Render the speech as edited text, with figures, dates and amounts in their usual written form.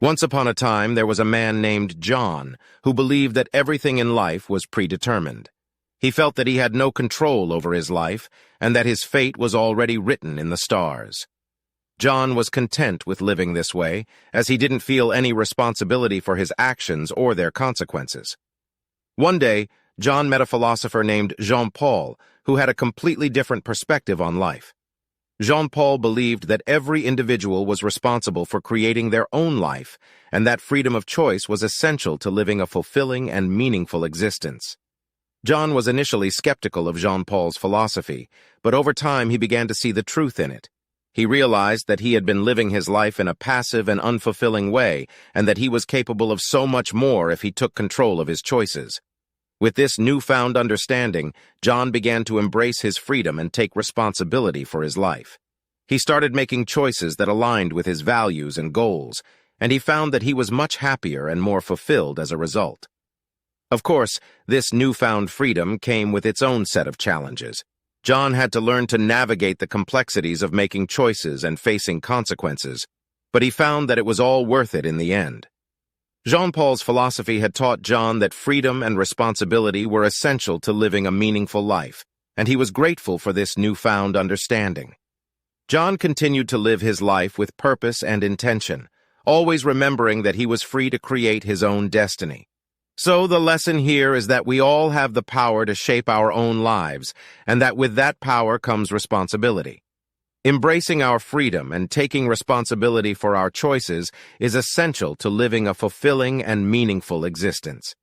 Once upon a time, there was a man named John who believed that everything in life was predetermined. He felt that he had no control over his life and that his fate was already written in the stars. John was content with living this way, as he didn't feel any responsibility for his actions or their consequences. One day, John met a philosopher named Jean-Paul, who had a completely different perspective on life. Jean-Paul believed that every individual was responsible for creating their own life, and that freedom of choice was essential to living a fulfilling and meaningful existence. John was initially skeptical of Jean-Paul's philosophy, but over time he began to see the truth in it. He realized that he had been living his life in a passive and unfulfilling way, and that he was capable of so much more if he took control of his choices. With this newfound understanding, John began to embrace his freedom and take responsibility for his life. He started making choices that aligned with his values and goals, and he found that he was much happier and more fulfilled as a result. Of course, this newfound freedom came with its own set of challenges. John had to learn to navigate the complexities of making choices and facing consequences, but he found that it was all worth it in the end. Jean-Paul's philosophy had taught John that freedom and responsibility were essential to living a meaningful life, and he was grateful for this newfound understanding. John continued to live his life with purpose and intention, always remembering that he was free to create his own destiny. So the lesson here is that we all have the power to shape our own lives, and that with that power comes responsibility. Embracing our freedom and taking responsibility for our choices is essential to living a fulfilling and meaningful existence.